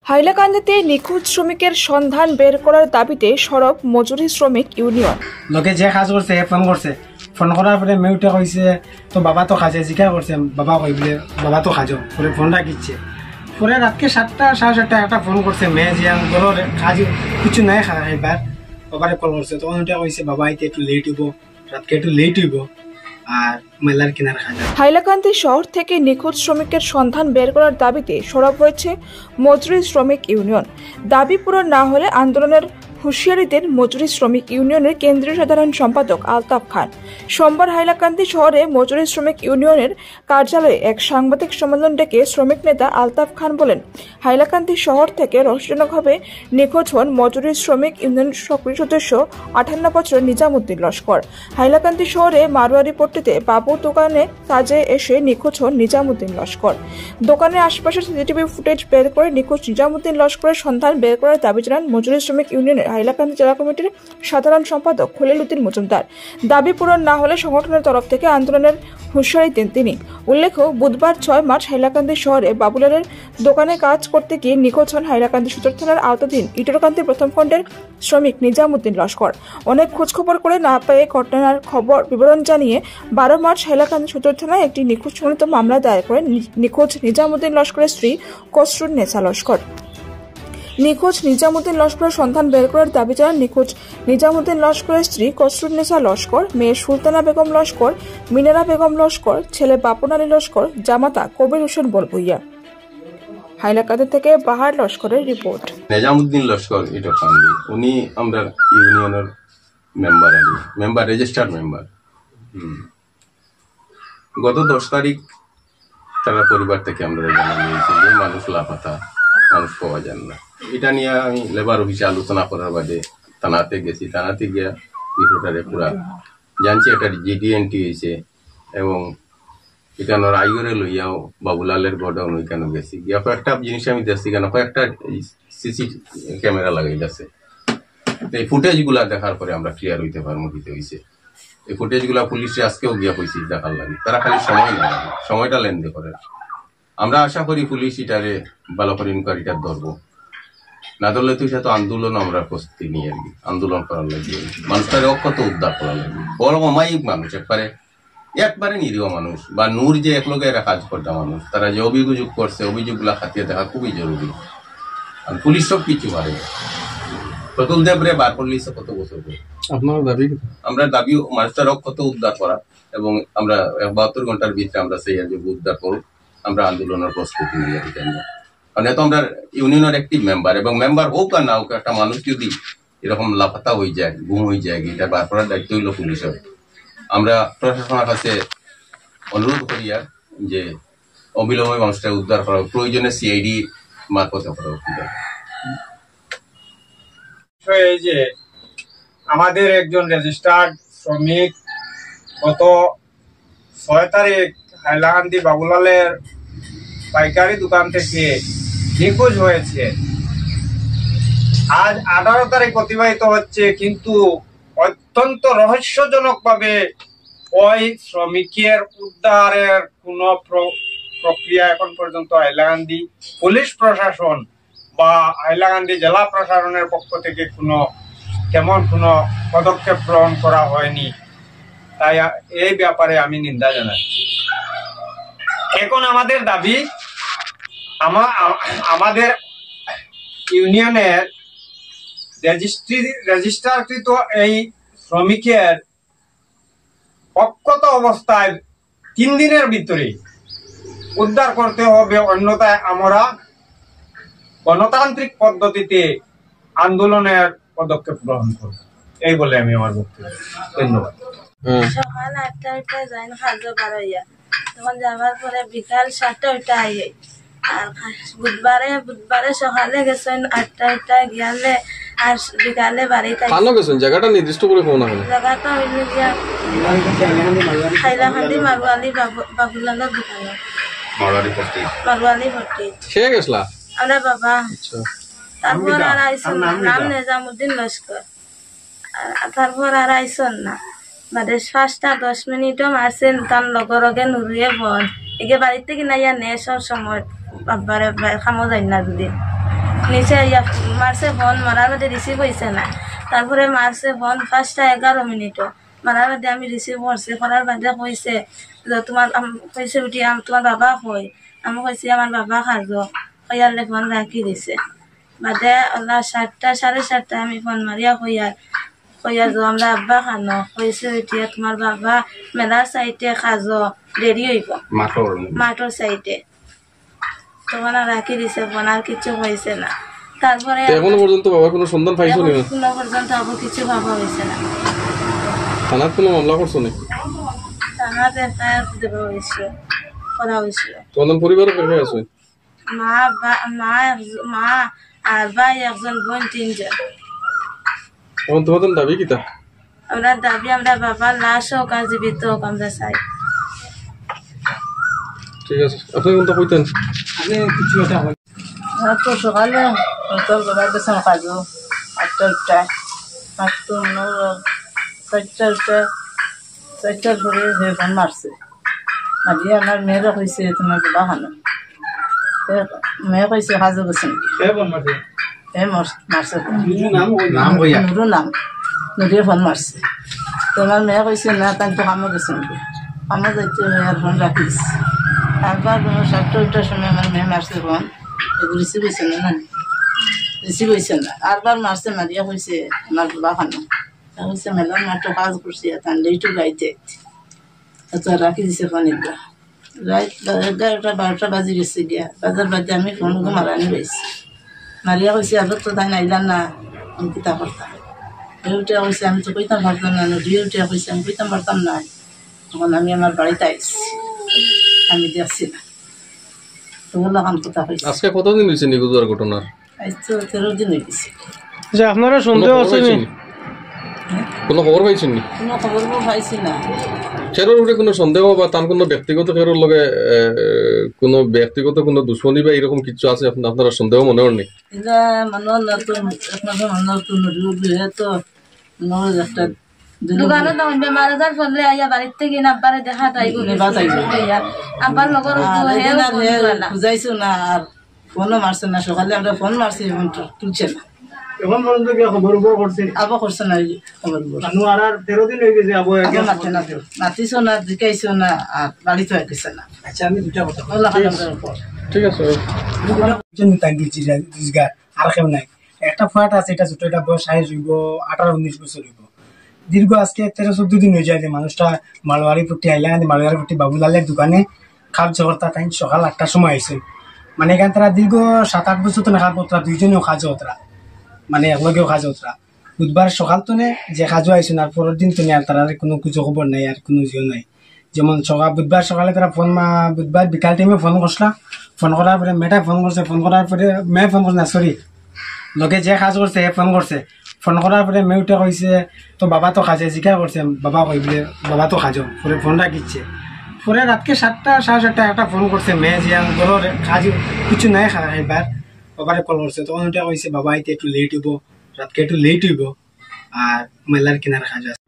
হাইলাকান্দিতে নিখোঁজ শ্রমিকের সন্ধান বের করার দাবিতে সরব মজুরি শ্রমিক ইউনিয়ন। লোকে যে কাজ করছে ফোন করছে, ফোন করার পরে মেয়েটা কইছে তো বাবা তো কাজে জিজ্ঞাসা করছে, বাবা কইবলে বাবা তো কাজও পরে ফোন রাখিচ্ছে। পরে রাতকে 7টা 7:30 একটা ফোন করছে মেয়ে যে ঘরের কাজ কিছু নাই খাইবার, বাবারে কল করছে। তখন ওটা কইছে বাবা আইতে একটু লেট হইব, রাতকে একটু লেট হইব আর মেলার কিনার খাজা। হাইলাকান্দি শহর থেকে নিখোঁজ শ্রমিকের সন্ধান বের করার দাবিতে সরব হয়েছে মজুরি শ্রমিক ইউনিয়ন। দাবি পূরণ না হলে আন্দোলনের হুঁশিয়ারি দেন মজুরি শ্রমিক ইউনিয়নের কেন্দ্রীয় সাধারণ সম্পাদক আলতাফ খান। সোমবার হাইলাকান্দি শহরে মজুরি শ্রমিক ইউনিয়নের কার্যালয়ে এক সাংবাদিক সম্মেলন ডেকে শ্রমিক নেতা আলতাফ খান বলেন, হাইলাকান্দি শহর থেকে রহস্যজনকভাবে নিখোঁজ হন মজুরি শ্রমিক ইউনিয়নের সক্রিয় সদস্য 58 বছরের নিজামুদ্দিন লস্কর। হাইলাকান্দি শহরে মারোয়ারি পট্টিতে বাবুর দোকানে কাজে এসে নিখোঁজ হন নিজামুদ্দিন লস্কর। দোকানের আশপাশের সিসিটিভি ফুটেজ বের করে নিখোঁজ নিজামুদ্দিন লস্করের সন্ধান বের করার দাবি জানান মজুরি শ্রমিক ইউনিয়নের হাইলাকান্দি জেলা কমিটির সাধারণ সম্পাদক খলিল উদ্দিন মজুমদার। দাবি পূরণ না হলে সংগঠনের তরফ থেকে আন্দোলনের হুঁশিয়ারি দেন তিনি। উল্লেখ্য, বুধবার 6 মার্চ হাইলাকান্দি শহরে বাবুলালের দোকানে কাজ করতে গিয়ে নিখোঁজ হন হাইলাকান্দি সদর থানার আওতাধীন ইটরকান্দি প্রথম খণ্ডের শ্রমিক নিজামুদ্দিন লস্কর। অনেক খোঁজখবর করে না পেয়ে ঘটনার বিবরণ জানিয়ে 12 মার্চ হাইলাকান্দি সদর থানায় একটি নিখোঁজ সংক্রান্ত মামলা দায়ের করেন নিখোঁজ নিজামুদ্দিন লস্করের স্ত্রী কসরুন্নেসা লস্কর। নিখোঁজ নিজামুদ্দিন লস্করের সন্ধান বের করার দাবি জানান নিখোঁজ নিজামুদ্দিন লস্করের স্ত্রী কসরুন্নেসা লস্কর, মেয়ে সুলতানা বেগম লস্কর, মিনারা বেগম লস্কর, ছেলে বাপন আলী লস্কর, জামাতা কবির হোসেন বলবুইয়া। হাইলাকান্দি থেকে বাহার লস্করের রিপোর্ট। নিজামুদ্দিন লস্কর ইটরকান্দি, উনি আমরা ইউনিয়নের মেম্বার রেজিস্টার্ড মেম্বার। গত 10 তারিখ তারা পরিবার থেকে আমরা জানা নিয়েছি যে মানুষ লাপাতা, মানুষ পাওয়া যান না। এটা নিয়ে আমি লেবার অফিসে আলোচনা করার বাদে থানাতে গেছি। থানাতে গিয়া বিষয়টারে পুরা জানছি এটা জিডিএনটি হয়েছে এবং এখানোর আইগরে লইয়াও বাবুলালের গোডাউন ওইখানে গেছি। গিয়া কয়েকটা জিনিস আমি দেখছি, কেন কয়েকটা সিসি ক্যামেরা লাগাই আছে। এই ফুটেজ গুলা দেখার পরে আমরা ক্লিয়ার হইতে পারবো দিতে হয়েছে। এই ফুটেজ গুলা পুলিশে আজকেও গিয়া কইছি দেখার লাগে, তারা খালি সময় নেয়, সময়টা লেনদেন করে। আমরা আশা করি পুলিশ এটারে ভালো করে ইনকোয়ারিটা ধরবো, না ধরলে তো সেটা আন্দোলন আমরা প্রস্তুতি নিয়ে আর কি আন্দোলন করার লাগে, মানুষটারে অক্ষত উদ্ধার করার লাগে। বড় অমায়িক মানুষ, একবারে নিরীহ মানুষ, বা নূর যে একলগে এরা কাজ করতে মানুষ, তারা যে অভিযোগ করছে অভিযোগ গুলা খাতিয়ে দেখা খুবই জরুরি। আর পুলিশ সব কিছু পারে। প্রতুল দেবরে বার করলে কত বছর আমরা দাবি মানুষটার অক্ষত উদ্ধার করা, এবং আমরা 72 ঘন্টার ভিতরে আমরা সেই উদ্ধার করব। আমরা আন্দোলনের প্রস্তুতি নিয়ে মানে তো আমরা ইউনিয়নের একটি মেম্বার, এবং মেম্বার হোক আর না হোক, একটা মানুষ যদি এরকম লাপাতা হয়ে যায়, গুম হয়ে যায়, এটা বার করার দায়িত্ব হইল পুলিশের। আমরা প্রশাসনের কাছে অনুরোধ করি আর যে অবিলম্বে মানুষটা উদ্ধার করা, প্রয়োজনে সিআইডি মারফত করা উচিত। এই যে আমাদের একজন রেজিস্টার্ড শ্রমিক গত 6 তারিখ হাইলাকান্দি বাবুলালের পাইকারি দোকান থেকে নিখোঁজ হয়েছে। আজ 18 তারিখ অতিবাহিত হচ্ছে, কিন্তু অত্যন্ত রহস্যজনক ভাবে ওই শ্রমিকের উদ্ধারের কোন প্রক্রিয়া এখন পর্যন্ত হাইলাকান্দি পুলিশ প্রশাসন বা হাইলাকান্দি জেলা প্রশাসনের পক্ষ থেকে তেমন কোনো পদক্ষেপ গ্রহণ করা হয়নি। তাই এই ব্যাপারে আমি নিন্দা জানাচ্ছি। এখন আমাদের দাবি, আমাদের ইউনিয়নের রেজিস্টারকৃত এই শ্রমিকের অক্ষত অবস্থায় 3 দিনের ভিতরে উদ্ধার করতে হবে, অন্যথায় আমরা গণতান্ত্রিক পদ্ধতিতে আন্দোলনের পদক্ষেপ গ্রহণ করব। এই বলে আমি আমার বক্তব্য। ধন্যবাদ। সকাল 8টা যাই না কাজ বার হইয়া, তখন যাবার পরে বিকাল 7টা আইয়ে। আর বুধবারে সকালে গেছেন 8টা গিয়ালে, আর বিকালে বাড়িতে জায়গাটা নির্দিষ্ট করে কোন জায়গাটা হইল গিয়া হাইলাকান্দি মারোয়ালি বাবুলালের দোকান, মারোয়ালি ভর্তি সে গেছলা আমরা বাবা। তারপর আর আইসন না, নাম নিজামুদ্দিন লস্কর। তারপর আর আইসন না, বাদে 5টা 10 মিনিটও মারছেন, তার লগরগে নুরিয়ে বল এগে বাড়িতে কিনা ইয়া নে সব সময় বাবারে খামো যাই না দুদিন। নিচে মারছে ফোন, মারার মধ্যে রিসিভ হয়েছে না। তারপরে মারছে ফোন 5টা 11 মিনিটও, মারার মধ্যে আমি রিসিভ করছি। করার বাদে কইছে তোমার কইছে উঠি তোমার বাবা কই, আমি কইছি আমার বাবা খাজো, কইয়ারলে ফোন রাখি দিছে। বাদে ওলা 7টা 7:30 আমি ফোন মারিয়া কইয়া যো আমরা আব্বা খানো, কইছে উঠিয়া তোমার বাবা মেলার সাইডে খাজো, দেরি হইব মাঠর সাইডে। তখন আর রাখি দিছে ফোন, আর কিছু হয়েছে না। তারপরে এখনো পর্যন্ত বাবা কোনো সন্ধান পাইছো নি? এখনো পর্যন্ত আবার কিছু ভাবা হয়েছে না। থানাত কোনো মামলা করছো নি? থানাতে এফআইআর করা হয়েছিল। তোমাদের পরিবারে কে কে আছে? মা আর ভাই, একজন বোন, 3 জন। এখন তোমাদের দাবি কিতা? আমরা দাবি আমরা বাবার লাশ হোক আর জীবিত হোক আমরা চাই। ঠিক আছে, আপনি কোনটা কইতেন? আমি কিছু একটা হয় তো সকালে তোর বাবার গেছেন কাজও 8টায়, আর তো 4টার পরে ফোন মারছে। মারিয়ে আমার মেয়েরা কইছে তোমার বাবা খানো, মেয়ে কইছে কাজও গেছেন মারছে নুরু নাম, নুরিয়ে ফোন মারছে। তোমার মেয়ে কইছে না তাই তো কামে গেছেন, কামে যাইতে মেয়ের ফোন রাখিস। একবার 7টার সময় আমার মেয়ে মারছে ফোন, রিসিভ হয়েছে না, রিসিভ হয়েছে না। আরবার মারছে, মারিয়া কইছে আমার বাবা খানো, কইছে মেলার মাঠে কাজ করছি, তার লেটু গাইতে রাখি দিছে ফোন। এগুলা রাত 11টা 12টা বাজে গেছে গিয়া, বাজার বাজে আমি ফোন মারানি রয়েছি। মারিয়া কইছে আবার তো তাই নাইলাম না, আমি কিতা করতাম। উঠে কইছে আমি তো কইতাম পারতাম না, নদী উঠে কইছে আমি কইতাম পারতাম না। তখন আমি আমার বাড়িতে আইছি, আমি দেখছি না। তোগুলো কাম কথা কইছে। আজকে কতদিন হয়েছে নিখোঁজের ঘটনার? আজ তো 13 দিন হয়ে গেছে। যে আপনারা সন্দেহ আছে নি? কোনো খবর পাইছেন নি? কোনো খবর পাইছি না। খেরোর উপরে কোনো সন্দেহ বা তার কোনো ব্যক্তিগত খেরোর লগে কোনো ব্যক্তিগত কোনো দুশ্মনী বা এরকম কিছু আছে আপনারা সন্দেহ মনে হয়নি? এটা মানুষ না তো আপনাদের মানুষ তো নদী তো নজ একটা দোকানে তখন বেমার আজার ফলে আইয়া বাড়ির থেকে আব্বারে দেখা তাই আব্বার লগর বুঝাইছো না, আর ফোনও মারছে না। সকালে আমরা ফোন মারছি, ফোন তুলছে না। এখন পর্যন্ত কি খবর করছে? আবার করছে না খবর। আর 13 দিন হয়ে গেছে, মারতে না, মাতিছো না, জিকাইছো না, আর বাড়ি তো গেছে না। আচ্ছা আমি দুটা কথা ঠিক আছে। আর কেউ নাই, একটা ফাট আছে, এটা ছোট, এটা বয়স 18-19 বছর হইব। দীর্ঘ আজকে 13-14 দিন হয়ে যায় যে মানুষটা মালওয়ারি ফুটি আইলা, মালওয়ারি ফুটি বাবুলালের দোকানে খাপ জগরতা তাই সকাল 8টার সময় আইসে। মানে এখান তারা দীর্ঘ 7-8 বছর তো খাপ হতরা, দুইজনেও খাজো হতরা, মানে একলগেও খাজো হতরা। বুধবার সকাল তো যে খাজো আইসেন, আর পরের দিন তো আর তারা কোনো কিছু খবর নাই, আর কোনো জিও নাই। যেমন বুধবার সকালে তারা বুধবার বিকাল টাইমে ফোন করছিলা, ফোন করার পরে মেয়েটাই ফোন করছে, ফোন করার পরে মেয়ে ফোন করছে না, সরি লগে যে কাজ করছে ফোন করছে। ফোন করার পরে মেয়ে উঠে কইছে তো বাবা তো খাজে, জিজ্ঞাসা করছে বাবা কই বলে বাবা তো খাজো, পরে ফোন রাখিচ্ছে। পরে রাতকে 7টা 7:30 একটা ফোন করছে মেয়ে, যে বলো কাজ কিছু নাই খাইবার, বাবারে কল করছে। তখন উঠে কইছে বাবা আইতে একটু লেট হইব, রাতকে একটু লেট হইব, আর মেলার কিনার কাজ আছে।